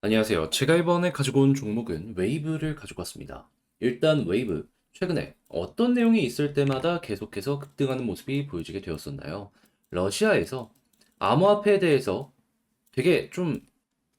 안녕하세요. 제가 이번에 가지고 온 종목은 웨이브를 가지고 왔습니다. 일단 웨이브, 최근에 어떤 내용이 있을 때마다 계속해서 급등하는 모습이 보여지게 되었었나요? 러시아에서 암호화폐에 대해서 되게 좀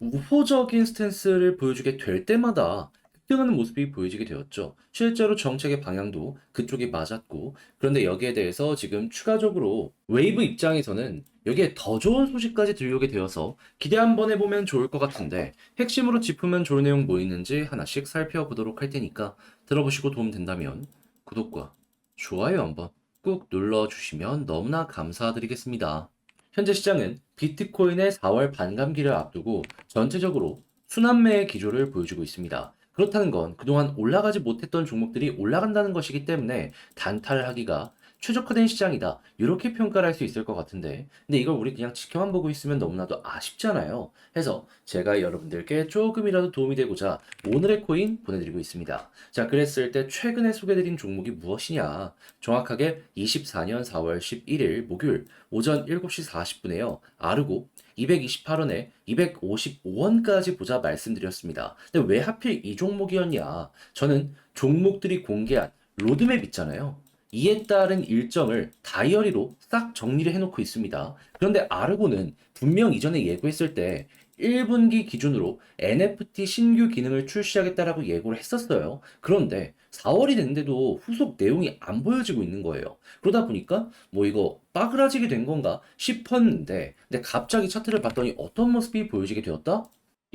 우호적인 스탠스를 보여주게 될 때마다 급등하는 모습이 보여지게 되었죠. 실제로 정책의 방향도 그쪽이 맞았고, 그런데 여기에 대해서 지금 추가적으로 웨이브 입장에서는 여기에 더 좋은 소식까지 들려오게 되어서 기대 한번 해보면 좋을 것 같은데, 핵심으로 짚으면 좋을 내용 뭐 있는지 하나씩 살펴보도록 할 테니까 들어보시고 도움 된다면 구독과 좋아요 한번 꾹 눌러주시면 너무나 감사드리겠습니다. 현재 시장은 비트코인의 4월 반감기를 앞두고 전체적으로 순환매의 기조를 보여주고 있습니다. 그렇다는 건 그동안 올라가지 못했던 종목들이 올라간다는 것이기 때문에 단타하기가 최적화된 시장이다. 이렇게 평가를 할 수 있을 것 같은데, 근데 이걸 우리 그냥 지켜만 보고 있으면 너무나도 아쉽잖아요. 해서 제가 여러분들께 조금이라도 도움이 되고자 오늘의 코인 보내드리고 있습니다. 자, 그랬을 때 최근에 소개드린 종목이 무엇이냐? 정확하게 24년 4월 11일 목요일 오전 7시 40분에요. 아르고 228원에 255원까지 보자 말씀드렸습니다. 근데 왜 하필 이 종목이었냐? 저는 종목들이 공개한 로드맵 있잖아요. 이에 따른 일정을 다이어리로 싹 정리를 해놓고 있습니다. 그런데 아르고는 분명 이전에 예고했을 때 1분기 기준으로 NFT 신규 기능을 출시하겠다라고 예고를 했었어요. 그런데 4월이 됐는데도 후속 내용이 안 보여지고 있는 거예요. 그러다 보니까 뭐 이거 빠그라지게 된 건가 싶었는데, 근데 갑자기 차트를 봤더니 어떤 모습이 보여지게 되었다?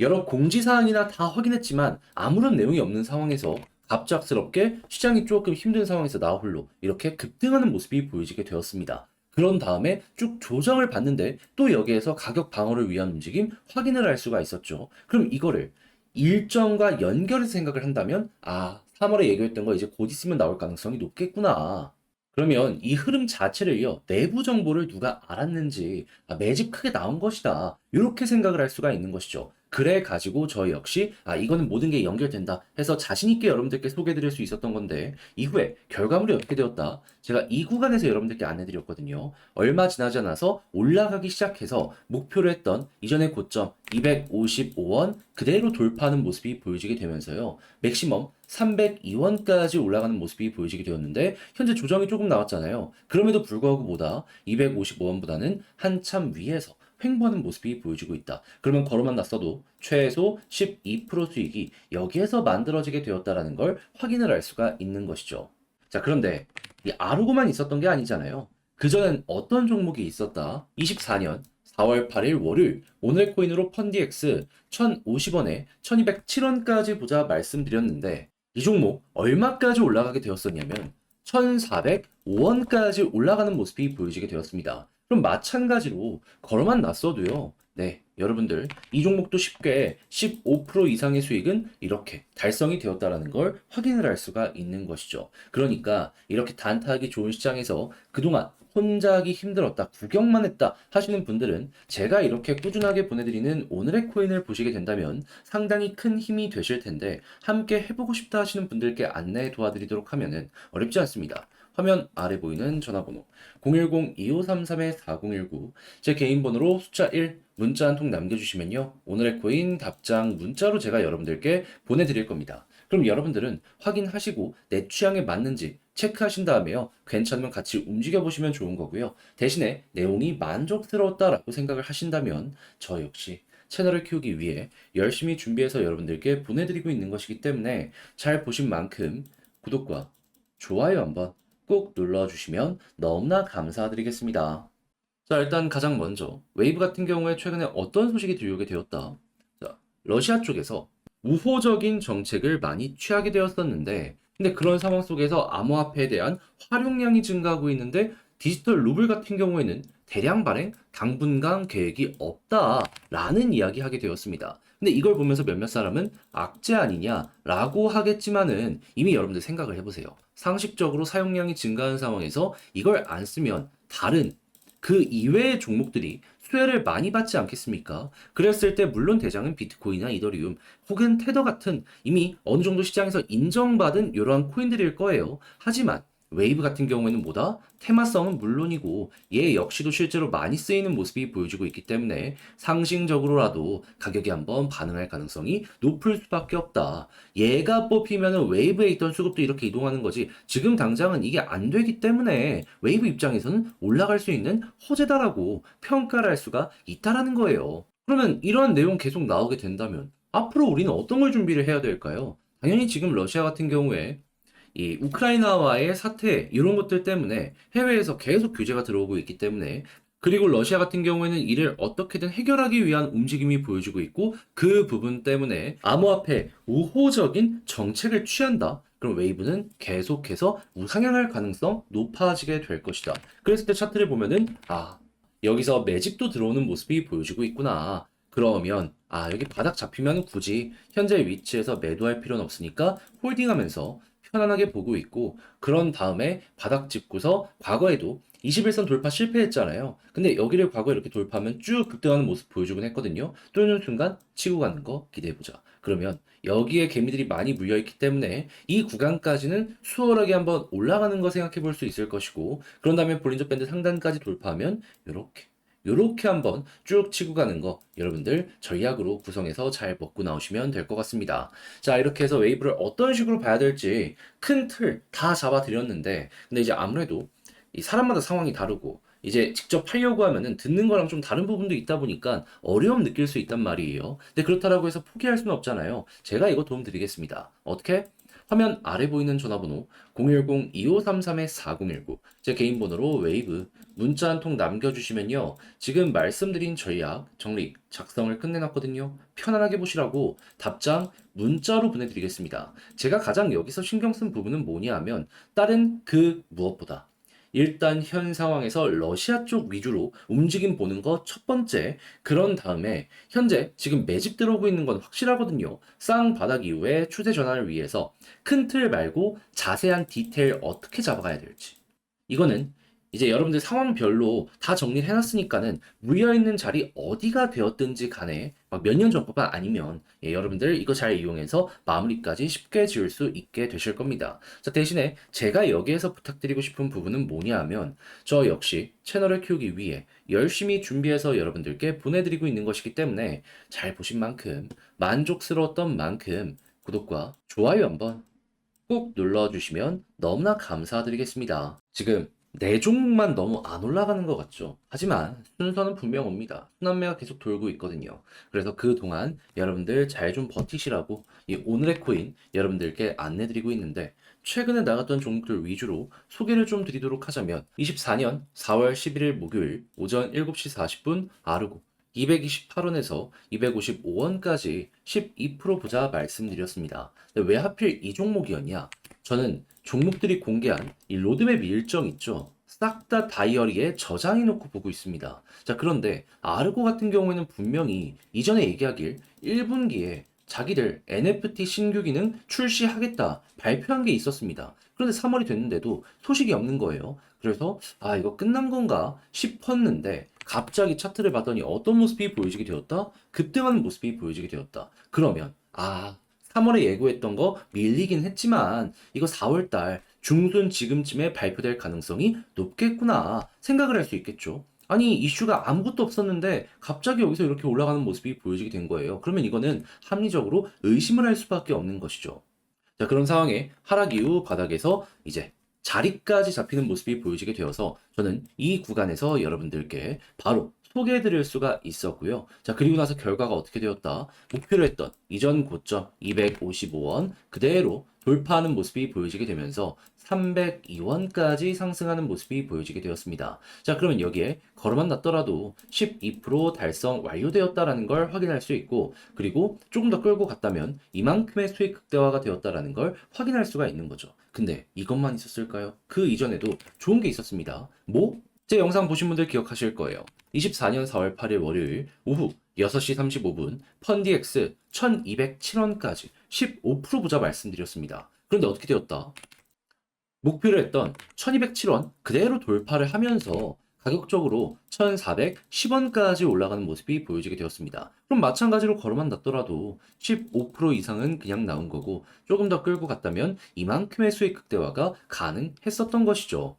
여러 공지사항이나 다 확인했지만 아무런 내용이 없는 상황에서 갑작스럽게 시장이 조금 힘든 상황에서 나 홀로 이렇게 급등하는 모습이 보여지게 되었습니다. 그런 다음에 쭉 조정을 받는데 또 여기에서 가격 방어를 위한 움직임 확인을 할 수가 있었죠. 그럼 이거를 일정과 연결해서 생각을 한다면, 3월에 얘기했던 거 이제 곧 있으면 나올 가능성이 높겠구나. 그러면 이 흐름 자체를요, 내부 정보를 누가 알았는지, 매집 크게 나온 것이다. 이렇게 생각을 할 수가 있는 것이죠. 그래 가지고 저 역시 이거는 모든 게 연결된다 해서 자신 있게 여러분들께 소개해 드릴 수 있었던 건데, 이후에 결과물이 어떻게 되었다? 제가 이 구간에서 여러분들께 안내 드렸거든요. 얼마 지나지 않아서 올라가기 시작해서 목표로 했던 이전의 고점 255원 그대로 돌파하는 모습이 보여지게 되면서요. 맥시멈 302원까지 올라가는 모습이 보여지게 되었는데, 현재 조정이 조금 나왔잖아요. 그럼에도 불구하고 보다 255원보다는 한참 위에서 횡보하는 모습이 보여지고 있다. 그러면 걸어만 났어도 최소 12% 수익이 여기에서 만들어지게 되었다라는 걸 확인을 할 수가 있는 것이죠. 자, 그런데 이 아르고만 있었던 게 아니잖아요. 그전엔 어떤 종목이 있었다? 24년 4월 8일 월요일 오늘 코인으로 펀디엑스 1050원에 1207원까지 보자 말씀드렸는데, 이 종목 얼마까지 올라가게 되었었냐면 1405원까지 올라가는 모습이 보여지게 되었습니다. 그럼 마찬가지로 걸어만 놨어도요. 네, 여러분들 이 종목도 쉽게 15% 이상의 수익은 이렇게 달성이 되었다라는 걸 확인을 할 수가 있는 것이죠. 그러니까 이렇게 단타하기 좋은 시장에서 그동안 혼자 하기 힘들었다, 구경만 했다 하시는 분들은 제가 이렇게 꾸준하게 보내드리는 오늘의 코인을 보시게 된다면 상당히 큰 힘이 되실 텐데, 함께 해보고 싶다 하시는 분들께 안내 도와드리도록 하면은 어렵지 않습니다. 화면 아래 보이는 전화번호 010-2533-4019, 제 개인 번호로 숫자 1 문자 한 통 남겨주시면요, 오늘의 코인 답장 문자로 제가 여러분들께 보내드릴 겁니다. 그럼 여러분들은 확인하시고 내 취향에 맞는지 체크하신 다음에요, 괜찮으면 같이 움직여 보시면 좋은 거고요. 대신에 내용이 만족스러웠다라고 생각을 하신다면 저 역시 채널을 키우기 위해 열심히 준비해서 여러분들께 보내드리고 있는 것이기 때문에 잘 보신 만큼 구독과 좋아요 한번 꼭 눌러주시면 너무나 감사드리겠습니다. 자, 일단 가장 먼저 웨이브 같은 경우에 최근에 어떤 소식이 들려오게 되었다. 자, 러시아 쪽에서 우호적인 정책을 많이 취하게 되었었는데, 근데 그런 상황 속에서 암호화폐에 대한 활용량이 증가하고 있는데, 디지털 루블 같은 경우에는 대량 발행 당분간 계획이 없다라는 이야기 하게 되었습니다. 근데 이걸 보면서 몇몇 사람은 악재 아니냐라고 하겠지만은, 이미 여러분들 생각을 해보세요. 상식적으로 사용량이 증가한 상황에서 이걸 안 쓰면 다른 그 이외의 종목들이 수혜를 많이 받지 않겠습니까? 그랬을 때 물론 대장은 비트코인이나 이더리움 혹은 테더 같은 이미 어느 정도 시장에서 인정받은 이러한 코인들일 거예요. 하지만 웨이브 같은 경우에는 뭐다? 테마성은 물론이고 얘 역시도 실제로 많이 쓰이는 모습이 보여지고 있기 때문에 상징적으로라도 가격이 한번 반응할 가능성이 높을 수밖에 없다. 얘가 뽑히면은 웨이브에 있던 수급도 이렇게 이동하는 거지. 지금 당장은 이게 안 되기 때문에 웨이브 입장에서는 올라갈 수 있는 호재다라고 평가를 할 수가 있다라는 거예요. 그러면 이러한 내용 계속 나오게 된다면 앞으로 우리는 어떤 걸 준비를 해야 될까요? 당연히 지금 러시아 같은 경우에 이 우크라이나와의 사태 이런 것들 때문에 해외에서 계속 규제가 들어오고 있기 때문에 그리고 러시아 같은 경우에는 이를 어떻게든 해결하기 위한 움직임이 보여지고 있고 그 부분 때문에 암호화폐 우호적인 정책을 취한다. 그럼 웨이브는 계속해서 우상향할 가능성 높아지게 될 것이다. 그랬을 때 차트를 보면은 여기서 매집도 들어오는 모습이 보여지고 있구나. 그러면 여기 바닥 잡히면 굳이 현재 위치에서 매도할 필요는 없으니까 홀딩하면서 편안하게 보고 있고 그런 다음에 바닥 짚고서 과거에도 21선 돌파 실패했잖아요. 근데 여기를 과거에 이렇게 돌파하면 쭉 급등하는 모습 보여주곤 했거든요. 뚫는 순간 치고 가는 거 기대해보자. 그러면 여기에 개미들이 많이 물려있기 때문에 이 구간까지는 수월하게 한번 올라가는 거 생각해 볼 수 있을 것이고 그런 다음에 볼린저 밴드 상단까지 돌파하면 요렇게 한번 쭉 치고 가는 거 여러분들 전략으로 구성해서 잘 먹고 나오시면 될 것 같습니다. 자, 이렇게 해서 웨이브를 어떤 식으로 봐야 될지 큰 틀 다 잡아 드렸는데 근데 이제 아무래도 이 사람마다 상황이 다르고 이제 직접 하려고 하면은 듣는 거랑 좀 다른 부분도 있다 보니까 어려움 느낄 수 있단 말이에요. 근데 그렇다라고 해서 포기할 수는 없잖아요. 제가 이거 도움 드리겠습니다. 어떻게? 화면 아래 보이는 전화번호 010-2533-4019 제 개인 번호로 웨이브 문자 한 통 남겨주시면요. 지금 말씀드린 전략 정리 작성을 끝내놨거든요. 편안하게 보시라고 답장 문자로 보내드리겠습니다. 제가 가장 여기서 신경 쓴 부분은 뭐냐 하면 다른 그 무엇보다 일단 현 상황에서 러시아 쪽 위주로 움직임 보는 거 첫 번째. 그런 다음에 현재 지금 매집 들어오고 있는 건 확실하거든요. 쌍바닥 이후에 추세 전환을 위해서 큰 틀 말고 자세한 디테일 어떻게 잡아가야 될지. 이거는 이제 여러분들 상황별로 다 정리를 해놨으니까는 물려있는 자리 어디가 되었든지 간에 막 몇 년 전뿐만 아니면 여러분들 이거 잘 이용해서 마무리까지 쉽게 지을 수 있게 되실 겁니다. 자, 대신에 제가 여기에서 부탁드리고 싶은 부분은 뭐냐 하면 저 역시 채널을 키우기 위해 열심히 준비해서 여러분들께 보내드리고 있는 것이기 때문에 잘 보신 만큼 만족스러웠던 만큼 구독과 좋아요 한번 꾹 눌러주시면 너무나 감사드리겠습니다. 지금 네 종목만 너무 안 올라가는 것 같죠? 하지만 순서는 분명 옵니다. 순환매가 계속 돌고 있거든요. 그래서 그동안 여러분들 잘 좀 버티시라고 이 오늘의 코인 여러분들께 안내드리고 있는데 최근에 나갔던 종목들 위주로 소개를 좀 드리도록 하자면 24년 4월 11일 목요일 오전 7시 40분 아르고 228원에서 255원까지 12% 보자 말씀드렸습니다. 근데 왜 하필 이 종목이었냐? 저는 종목들이 공개한 이 로드맵 일정 있죠? 싹 다 다이어리에 저장해 놓고 보고 있습니다. 자, 그런데 아르고 같은 경우에는 분명히 이전에 얘기하길 1분기에 자기들 NFT 신규 기능 출시하겠다 발표한 게 있었습니다. 그런데 3월이 됐는데도 소식이 없는 거예요. 그래서 이거 끝난 건가 싶었는데 갑자기 차트를 봤더니 어떤 모습이 보여지게 되었다? 급등하는 모습이 보여지게 되었다. 그러면 3월에 예고했던 거 밀리긴 했지만 이거 4월달 중순 지금쯤에 발표될 가능성이 높겠구나 생각을 할 수 있겠죠. 아니 이슈가 아무것도 없었는데 갑자기 여기서 이렇게 올라가는 모습이 보여지게 된 거예요. 그러면 이거는 합리적으로 의심을 할 수밖에 없는 것이죠. 자, 그런 상황에 하락 이후 바닥에서 이제 자리까지 잡히는 모습이 보여지게 되어서 저는 이 구간에서 여러분들께 바로 소개해 드릴 수가 있었고요. 자, 그리고 나서 결과가 어떻게 되었다? 목표로 했던 이전 고점 255원 그대로 돌파하는 모습이 보여지게 되면서 302원까지 상승하는 모습이 보여지게 되었습니다. 자, 그러면 여기에 걸어만 놨더라도 12% 달성 완료되었다라는 걸 확인할 수 있고 그리고 조금 더 끌고 갔다면 이만큼의 수익 극대화가 되었다라는 걸 확인할 수가 있는 거죠. 근데 이것만 있었을까요? 그 이전에도 좋은 게 있었습니다. 제 영상 보신 분들 기억하실 거예요. 24년 4월 8일 월요일 오후 6시 35분 펀디엑스 1207원까지 15% 보자 말씀드렸습니다. 그런데 어떻게 되었다? 목표를 했던 1207원 그대로 돌파를 하면서 가격적으로 1,410원까지 올라가는 모습이 보여지게 되었습니다. 그럼 마찬가지로 걸어만 놨더라도 15% 이상은 그냥 나온 거고 조금 더 끌고 갔다면 이만큼의 수익 극대화가 가능했었던 것이죠.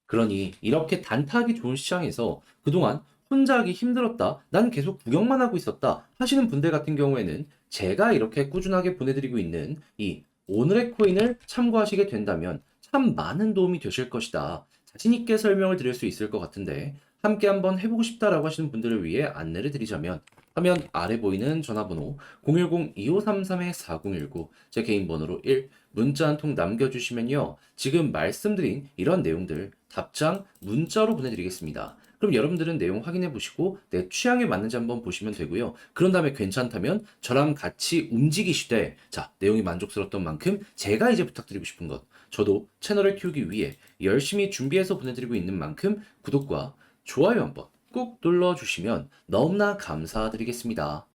그러니 이렇게 단타하기 좋은 시장에서 그동안 혼자 하기 힘들었다, 난 계속 구경만 하고 있었다 하시는 분들 같은 경우에는 제가 이렇게 꾸준하게 보내드리고 있는 이 오늘의 코인을 참고하시게 된다면 참 많은 도움이 되실 것이다. 자신있게 설명을 드릴 수 있을 것 같은데 함께 한번 해보고 싶다라고 하시는 분들을 위해 안내를 드리자면 화면 아래 보이는 전화번호 010-2533-4019 제 개인 번호로 1 문자 한 통 남겨주시면요. 지금 말씀드린 이런 내용들 답장 문자로 보내드리겠습니다. 그럼 여러분들은 내용 확인해 보시고 내 취향에 맞는지 한번 보시면 되고요. 그런 다음에 괜찮다면 저랑 같이 움직이시되 자, 내용이 만족스러웠던 만큼 제가 이제 부탁드리고 싶은 것 저도 채널을 키우기 위해 열심히 준비해서 보내드리고 있는 만큼 구독과 좋아요 한번 꾹 눌러주시면 너무나 감사드리겠습니다.